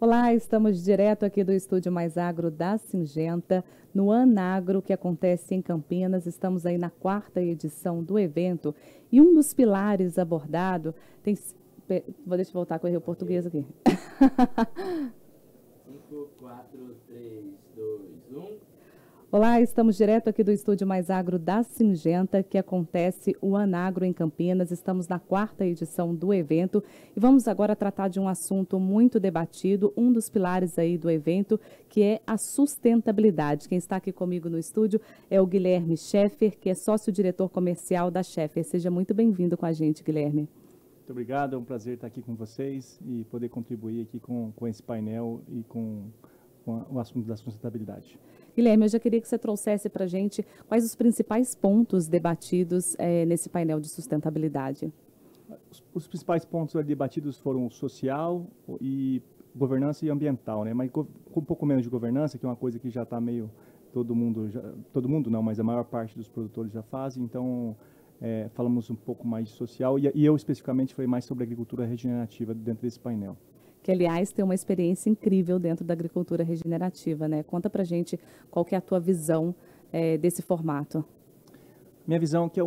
Olá, estamos direto aqui do Estúdio Mais Agro da Syngenta, no Anagro, que acontece em Campinas. Estamos aí na 4ª edição do evento e um dos pilares abordado tem... Deixa eu voltar a correr o português aqui. 5, 4, 3, 2, 1... Olá, estamos direto aqui do Estúdio Mais Agro da Syngenta, que acontece o Anagro em Campinas. Estamos na 4ª edição do evento e vamos agora tratar de um assunto muito debatido, um dos pilares aí do evento, que é a sustentabilidade. Quem está aqui comigo no estúdio é o Guilherme Scheffer, que é sócio-diretor comercial da Scheffer. Seja muito bem-vindo com a gente, Guilherme. Muito obrigado, é um prazer estar aqui com vocês e poder contribuir aqui com esse painel e com o assunto da sustentabilidade. Guilherme, eu já queria que você trouxesse para a gente quais os principais pontos debatidos nesse painel de sustentabilidade. Os principais pontos debatidos foram social e governança e ambiental, né? Mas com um pouco menos de governança, que é uma coisa que já está meio todo mundo não, mas a maior parte dos produtores já fazem. Então falamos um pouco mais de social e eu especificamente falei mais sobre agricultura regenerativa dentro desse painel. Que, aliás, tem uma experiência incrível dentro da agricultura regenerativa, né? Conta pra gente qual que é a tua visão desse formato. Minha visão é que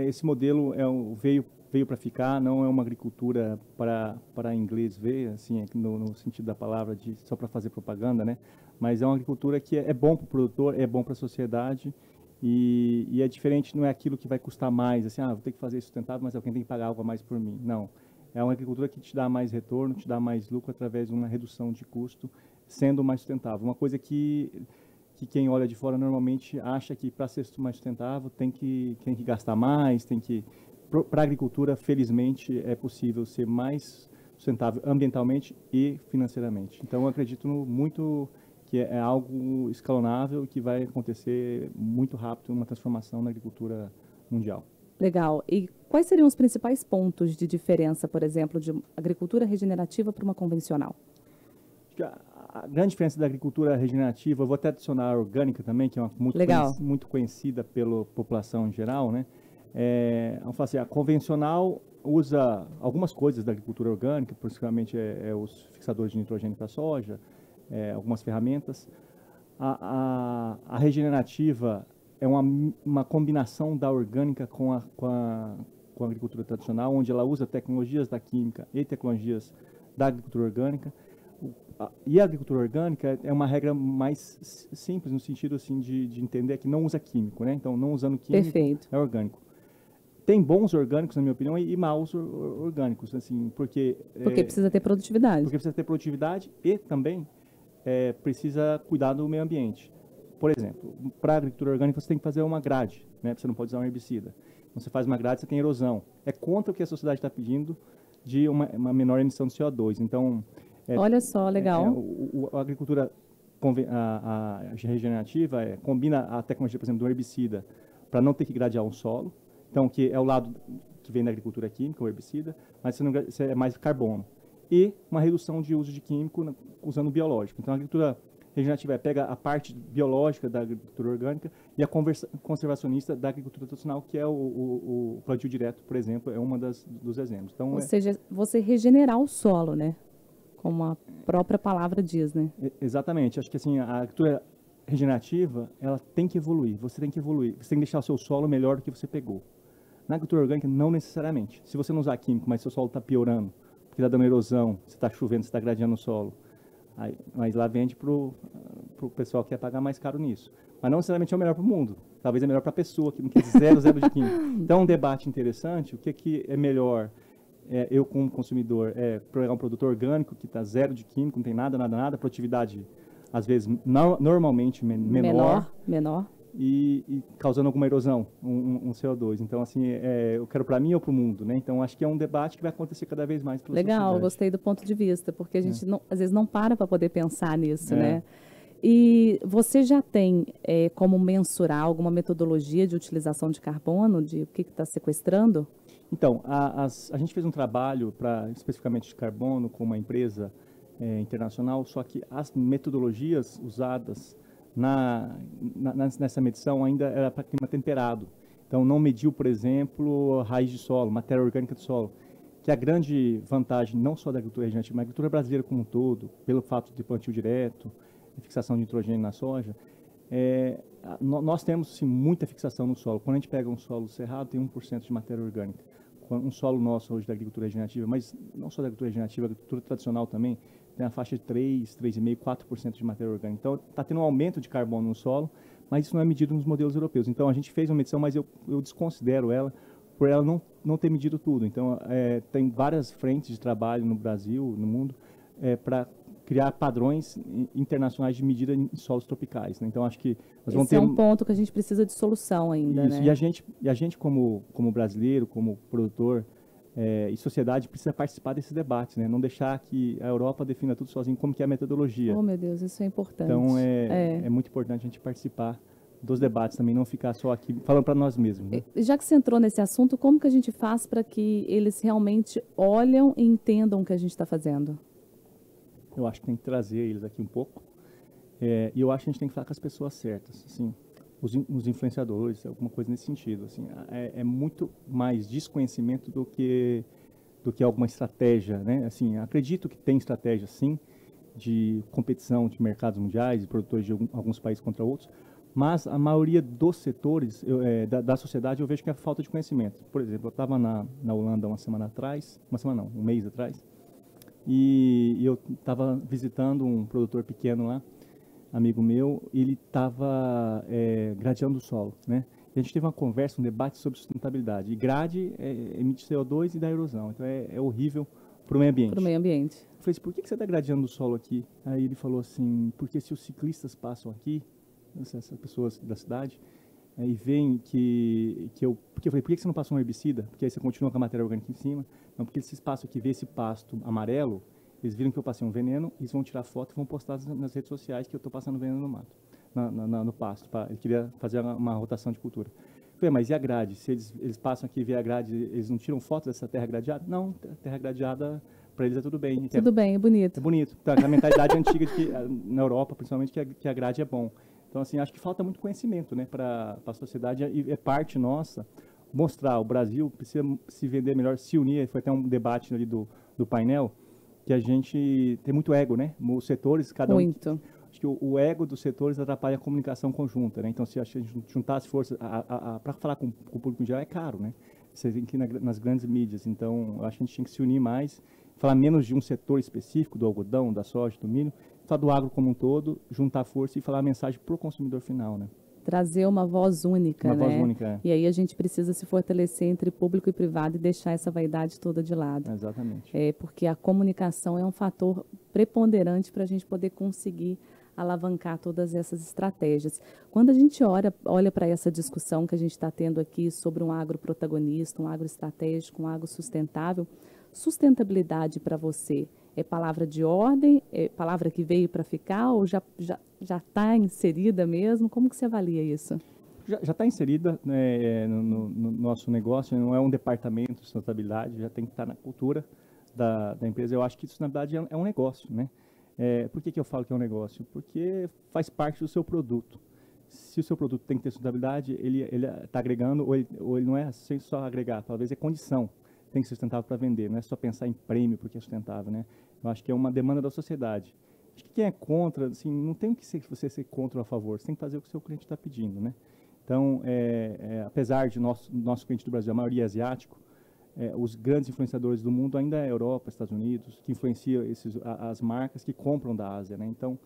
esse modelo veio para ficar, não é uma agricultura para inglês ver, assim, no sentido da palavra, só para fazer propaganda, né? Mas é uma agricultura que é bom para o produtor, é bom para a sociedade e é diferente, não é aquilo que vai custar mais, assim, vou ter que fazer sustentável, mas alguém tem que pagar algo a mais por mim. Não. É uma agricultura que te dá mais retorno, te dá mais lucro através de uma redução de custo, sendo mais sustentável. Uma coisa que quem olha de fora normalmente acha que para ser mais sustentável tem que gastar mais, para a agricultura, felizmente, é possível ser mais sustentável ambientalmente e financeiramente. Então, eu acredito muito que é algo escalonável e que vai acontecer muito rápido, uma transformação na agricultura mundial. Legal. E quais seriam os principais pontos de diferença, por exemplo, de agricultura regenerativa para uma convencional? A grande diferença da agricultura regenerativa, eu vou até adicionar a orgânica também, que é muito conhecida pela população em geral, né? Vamos falar assim, a convencional usa algumas coisas da agricultura orgânica, principalmente os fixadores de nitrogênio para a soja, algumas ferramentas. A regenerativa é uma combinação da orgânica com a agricultura tradicional, onde ela usa tecnologias da química e tecnologias da agricultura orgânica. E a agricultura orgânica é uma regra mais simples, no sentido assim, de entender que não usa químico, né? Então, não usando químico, perfeito, é orgânico. Tem bons orgânicos, na minha opinião, e maus orgânicos, assim, porque precisa ter produtividade. Porque precisa ter produtividade e também precisa cuidar do meio ambiente. Por exemplo, para a agricultura orgânica você tem que fazer uma grade, né? Você não pode usar um herbicida. Então, você faz uma grade, você tem erosão. É contra o que a sociedade está pedindo de uma menor emissão de CO2. Então, olha só, legal. A agricultura regenerativa combina a tecnologia, por exemplo, do herbicida para não ter que gradear um solo. Então, que é o lado que vem da agricultura química, o herbicida, mas você é mais carbono. E uma redução de uso de químico usando biológico. Então, a agricultura regenerativa pega a parte biológica da agricultura orgânica e a conservacionista da agricultura tradicional, que é o plantio direto, por exemplo, é uma dos exemplos. Então, ou seja, você regenerar o solo, né? Como a própria palavra diz, né? Exatamente. Acho que assim, a agricultura regenerativa, ela tem que evoluir. Você tem que evoluir. Você tem que deixar o seu solo melhor do que você pegou. Na agricultura orgânica, não necessariamente. Se você não usar químico, mas seu solo está piorando, porque está dando erosão, você está chovendo, você está gradeando o solo, mas lá vende para o pessoal que quer pagar mais caro nisso. Mas não necessariamente é o melhor para o mundo. Talvez é melhor para a pessoa que não quer zero de químico. Então, é um debate interessante. O que é melhor, eu como consumidor, pegar um produto orgânico que está zero de químico, não tem nada, produtividade, às vezes, normalmente menor. E causando alguma erosão, um CO2. Então, assim, eu quero para mim ou para o mundo, né? Então, acho que é um debate que vai acontecer cada vez mais pela Legal, sociedade. Gostei do ponto de vista, porque a gente, às vezes, não para poder pensar nisso, né? E você já tem como mensurar alguma metodologia de utilização de carbono, de o que está sequestrando? Então, a gente fez um trabalho especificamente de carbono com uma empresa internacional, só que as metodologias usadas nessa medição ainda era para clima temperado. Então, não mediu, por exemplo, raiz de solo, matéria orgânica do solo, que a grande vantagem, não só da agricultura regenerativa, mas da agricultura brasileira como um todo, pelo fato de plantio direto, fixação de nitrogênio na soja, nós temos sim, muita fixação no solo. Quando a gente pega um solo cerrado, tem 1% de matéria orgânica. Um solo nosso hoje da agricultura regenerativa, mas não só da agricultura regenerativa, a agricultura tradicional também, tem a faixa de 3, 3,5%, 4% de matéria orgânica. Então, está tendo um aumento de carbono no solo, mas isso não é medido nos modelos europeus. Então, a gente fez uma medição, mas eu desconsidero ela, por ela não ter medido tudo. Então, tem várias frentes de trabalho no Brasil, no mundo, para criar padrões internacionais de medida em solos tropicais, né? Então, acho que nós vamos ter... Esse é um ponto que a gente precisa de solução ainda, isso, né? E a gente como brasileiro, como produtor e sociedade, precisa participar desses debates, né? Não deixar que a Europa defina tudo sozinho, como que é a metodologia. Oh, meu Deus, isso é importante. Então, é muito importante a gente participar dos debates também, não ficar só aqui falando para nós mesmos, né? Já que você entrou nesse assunto, como que a gente faz para que eles realmente olham e entendam o que a gente está fazendo? Eu acho que tem que trazer eles aqui um pouco. E eu acho que a gente tem que falar com as pessoas certas, assim, os influenciadores, alguma coisa nesse sentido. Assim, é muito mais desconhecimento do que alguma estratégia, né? Assim, acredito que tem estratégia, sim, de competição de mercados mundiais, de produtores de alguns países contra outros, mas a maioria dos setores da sociedade eu vejo que é falta de conhecimento. Por exemplo, eu estava na Holanda um mês atrás, e eu estava visitando um produtor pequeno lá, amigo meu, e ele estava gradeando o solo, né? E a gente teve uma conversa, um debate sobre sustentabilidade. E grade emite CO2 e dá erosão, então é horrível para o meio ambiente. Para o meio ambiente. Eu falei assim, por que você está gradeando o solo aqui? Aí ele falou assim, porque se os ciclistas passam aqui, essas pessoas da cidade, e veem porque eu falei, por que você não passou um herbicida? Porque aí você continua com a matéria orgânica em cima. Não, porque esses passam aqui, vê esse pasto amarelo, eles viram que eu passei um veneno, eles vão tirar foto e vão postar nas redes sociais que eu estou passando veneno no mato, no pasto. Ele queria fazer uma rotação de cultura. Eu falei, mas e a grade? Se eles passam aqui e vê a grade, eles não tiram foto dessa terra gradeada? Não, terra gradeada, para eles é tudo bem. Tudo bem, é bonito. É bonito. Então, a mentalidade antiga de que, na Europa, principalmente, que a grade é bom. Então, assim, acho que falta muito conhecimento, né, para a sociedade, e é parte nossa mostrar. O Brasil precisa se vender melhor, se unir. Foi até um debate ali do painel, que a gente tem muito ego, né? Os setores, cada um... Muito. Acho que o ego dos setores atrapalha a comunicação conjunta, né? Então, se a gente juntasse forças, para falar com o público em geral é caro, né? Você tem que ir nas grandes mídias. Então, eu acho que a gente tinha que se unir mais, falar menos de um setor específico, do algodão, da soja, do milho, falar do agro como um todo, juntar força e falar a mensagem para o consumidor final, né? Trazer uma voz única, né? Uma voz única, é. E aí a gente precisa se fortalecer entre público e privado e deixar essa vaidade toda de lado. Exatamente. Porque a comunicação é um fator preponderante para a gente poder conseguir alavancar todas essas estratégias. Quando a gente olha para essa discussão que a gente está tendo aqui sobre um agro protagonista, um agro estratégico, um agro sustentável, sustentabilidade para você é palavra de ordem, é palavra que veio para ficar ou já está inserida mesmo? Como que você avalia isso? Já está inserida, né, no nosso negócio, não é um departamento de sustentabilidade, já tem que estar na cultura da empresa. Eu acho que sustentabilidade é um negócio, né? Por que eu falo que é um negócio? Porque faz parte do seu produto. Se o seu produto tem que ter sustentabilidade, ele está agregando, ou ele não é sem só agregar, talvez é condição. Tem que ser sustentável para vender, não é só pensar em prêmio porque é sustentável, né? Eu acho que é uma demanda da sociedade. Acho que quem é contra, assim, não tem que você ser contra ou a favor, você tem que fazer o que o seu cliente está pedindo, né? Então, apesar de nosso cliente do Brasil, a maioria é asiático, os grandes influenciadores do mundo ainda é Europa, Estados Unidos, que influenciam as marcas que compram da Ásia, né? Então,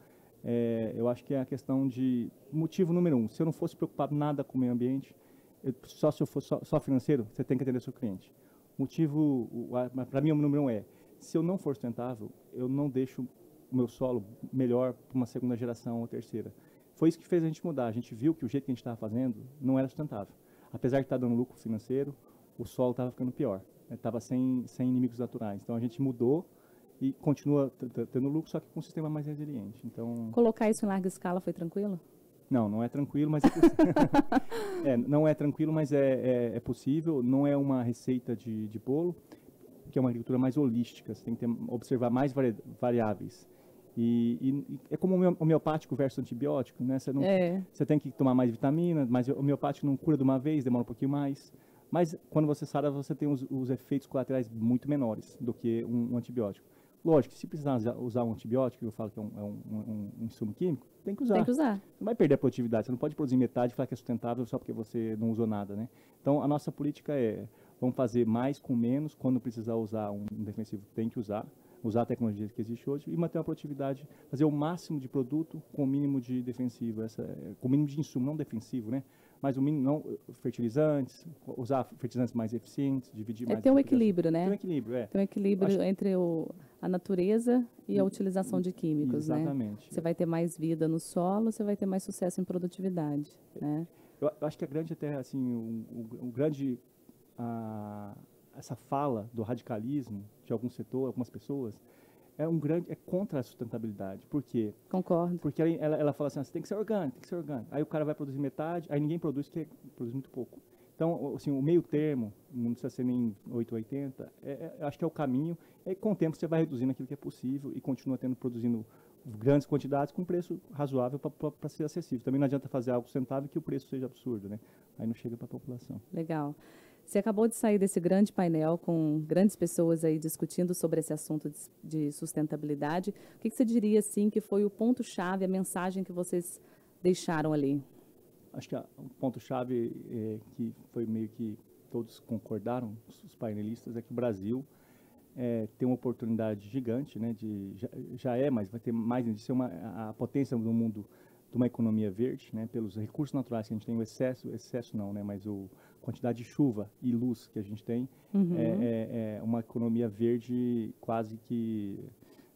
eu acho que é a questão de motivo número 1. Se eu não fosse preocupado nada com o meio ambiente, se eu fosse só financeiro, você tem que atender seu cliente. Motivo, para mim, o número 1 é, se eu não for sustentável, eu não deixo o meu solo melhor para uma segunda geração ou terceira. Foi isso que fez a gente mudar. A gente viu que o jeito que a gente estava fazendo não era sustentável. Apesar de estar dando lucro financeiro, o solo estava ficando pior. Estava sem inimigos naturais. Então, a gente mudou e continua tendo lucro, só que com um sistema mais resiliente. Então, colocar isso em larga escala foi tranquilo? Não é tranquilo, mas é possível. Não é tranquilo, mas é possível. Não é uma receita de bolo, que é uma agricultura mais holística. Você tem que observar mais variáveis. E é como o homeopático versus antibiótico, né? Você tem que tomar mais vitamina, mas o homeopático não cura de uma vez, demora um pouquinho mais. Mas quando você sara, você tem os efeitos colaterais muito menores do que um antibiótico. Lógico, se precisar usar um antibiótico, eu falo que é um insumo químico, tem que usar. Tem que usar. Você não vai perder a produtividade, você não pode produzir metade e falar que é sustentável só porque você não usou nada, né? Então, a nossa política é, vamos fazer mais com menos, quando precisar usar um defensivo, tem que usar a tecnologia que existe hoje e manter uma produtividade, fazer o máximo de produto com o mínimo de defensivo, com o mínimo de insumo, não defensivo, né? Mas o mínimo, não fertilizantes, usar fertilizantes mais eficientes, dividir mais. Tem um equilíbrio, né? Tem um equilíbrio, é. Tem um equilíbrio entre a natureza e a utilização de químicos, exatamente, né? Você vai ter mais vida no solo, você vai ter mais sucesso em produtividade, né? Eu acho que a grande até, assim, essa fala do radicalismo de algum setor, algumas pessoas, é contra a sustentabilidade. Por quê? Concordo. Porque ela fala assim, você tem que ser orgânico, tem que ser orgânico. Aí o cara vai produzir metade, aí ninguém produz, que produz muito pouco. Então, assim, o meio termo, não precisa ser nem 880, acho que é o caminho. E com o tempo você vai reduzindo aquilo que é possível e continua produzindo grandes quantidades com preço razoável para ser acessível. Também não adianta fazer algo sustentável que o preço seja absurdo, né? Aí não chega para a população. Legal. Você acabou de sair desse grande painel com grandes pessoas aí discutindo sobre esse assunto de sustentabilidade. O que você diria, assim, que foi o ponto-chave, a mensagem que vocês deixaram ali? Acho que o ponto-chave que foi meio que todos concordaram, os painelistas, é que o Brasil tem uma oportunidade gigante, né? Mas vai ter mais de ser a potência do mundo de uma economia verde, né, pelos recursos naturais que a gente tem, o excesso não, né, mas a quantidade de chuva e luz que a gente tem, é uma economia verde quase que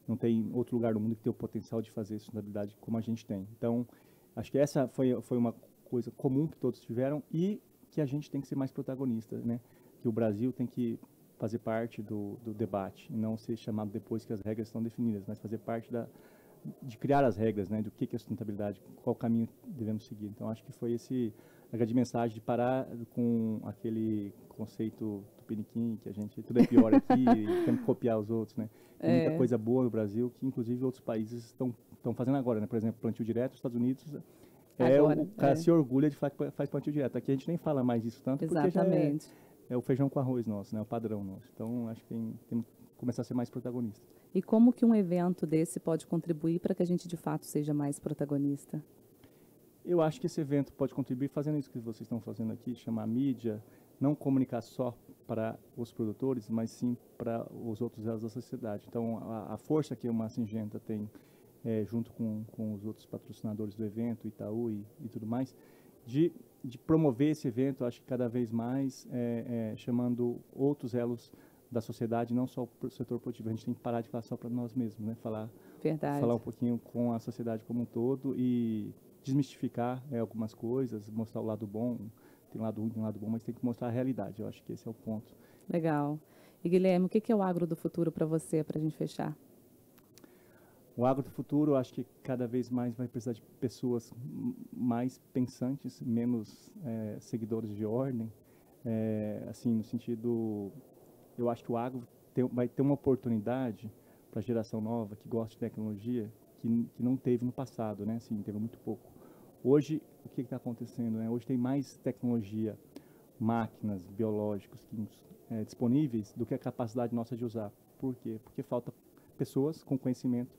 não tem outro lugar no mundo que tem o potencial de fazer sustentabilidade como a gente tem. Então, acho que essa foi uma coisa comum que todos tiveram e que a gente tem que ser mais protagonista, né, que o Brasil tem que fazer parte do debate e não ser chamado depois que as regras estão definidas, mas fazer parte de criar as regras, né, do que é sustentabilidade, qual caminho devemos seguir. Então, acho que foi a grande mensagem de parar com aquele conceito tupiniquim, que tudo é pior aqui, e temos que copiar os outros, né. Tem muita coisa boa no Brasil que, inclusive, outros países estão fazendo agora, né. Por exemplo, plantio direto, os Estados Unidos, o cara se orgulha de falar que faz plantio direto. Aqui a gente nem fala mais isso tanto, porque já é o feijão com arroz nosso, né, o padrão nosso. Então, acho que tem que começar a ser mais protagonista. E como que um evento desse pode contribuir para que a gente, de fato, seja mais protagonista? Eu acho que esse evento pode contribuir fazendo isso que vocês estão fazendo aqui, chamar a mídia, não comunicar só para os produtores, mas sim para os outros elos da sociedade. Então, a força que uma Syngenta tem, junto com os outros patrocinadores do evento, Itaú e tudo mais, de promover esse evento, acho que cada vez mais chamando outros elos da sociedade, não só para o setor produtivo. A gente tem que parar de falar só para nós mesmos, né? Falar um pouquinho com a sociedade como um todo e desmistificar algumas coisas, mostrar o lado bom. Tem um lado ruim, tem um lado bom, mas tem que mostrar a realidade. Eu acho que esse é o ponto. Legal. E Guilherme, o que é o agro do futuro para você, para a gente fechar? O agro do futuro, eu acho que cada vez mais vai precisar de pessoas mais pensantes, menos seguidores de ordem. Assim, no sentido... Eu acho que o agro vai ter uma oportunidade para a geração nova que gosta de tecnologia que não teve no passado, né? Assim, teve muito pouco. Hoje, o que está acontecendo? Né? Hoje tem mais tecnologia, máquinas, biológicos disponíveis do que a capacidade nossa de usar. Por quê? Porque falta pessoas com conhecimento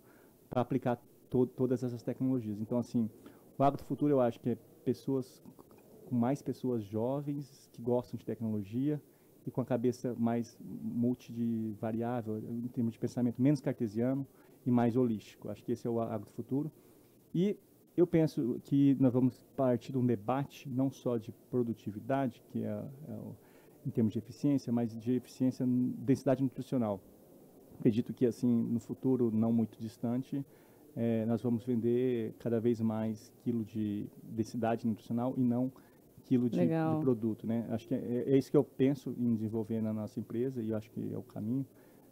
para aplicar todas essas tecnologias. Então, assim, o agro do futuro eu acho que é mais pessoas jovens que gostam de tecnologia, e com a cabeça mais multivariável, em termos de pensamento menos cartesiano e mais holístico. Acho que esse é o agro do futuro. E eu penso que nós vamos partir de um debate não só de produtividade, que em termos de eficiência, mas de eficiência, densidade nutricional. Acredito que, assim, no futuro não muito distante, nós vamos vender cada vez mais quilo de densidade nutricional e não quilo de produto, né? Acho que é isso que eu penso em desenvolver na nossa empresa e eu acho que é o caminho.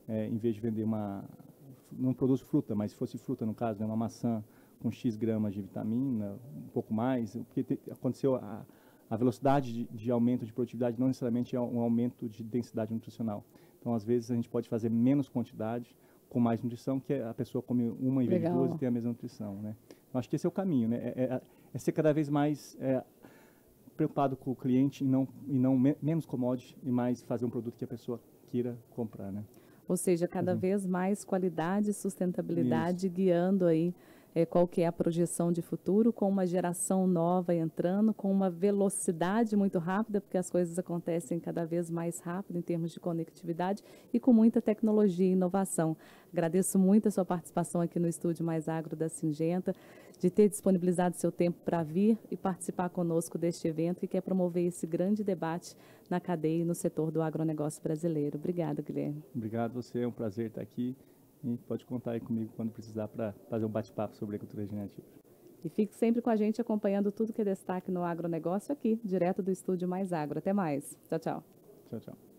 Em vez de vender não produzo fruta, mas se fosse fruta, no caso, né, uma maçã com X gramas de vitamina, um pouco mais, porque aconteceu a velocidade de aumento de produtividade não necessariamente é um aumento de densidade nutricional. Então, às vezes, a gente pode fazer menos quantidade com mais nutrição, que a pessoa come uma em vez de duas e tem a mesma nutrição, né? Então, acho que esse é o caminho, né? É ser cada vez mais... preocupado com o cliente e não menos commodity e mais fazer um produto que a pessoa queira comprar, né? Ou seja, cada vez mais qualidade e sustentabilidade guiando aí qual que é a projeção de futuro, com uma geração nova entrando, com uma velocidade muito rápida, porque as coisas acontecem cada vez mais rápido em termos de conectividade e com muita tecnologia e inovação. Agradeço muito a sua participação aqui no Estúdio Mais Agro da Syngenta, de ter disponibilizado seu tempo para vir e participar conosco deste evento que quer promover esse grande debate na cadeia e no setor do agronegócio brasileiro. Obrigada, Guilherme. Obrigado você, é um prazer estar aqui. E pode contar aí comigo quando precisar para fazer um bate-papo sobre agricultura regenerativa. E fique sempre com a gente acompanhando tudo que é destaque no agronegócio aqui, direto do Estúdio Mais Agro. Até mais. Tchau, tchau. Tchau, tchau.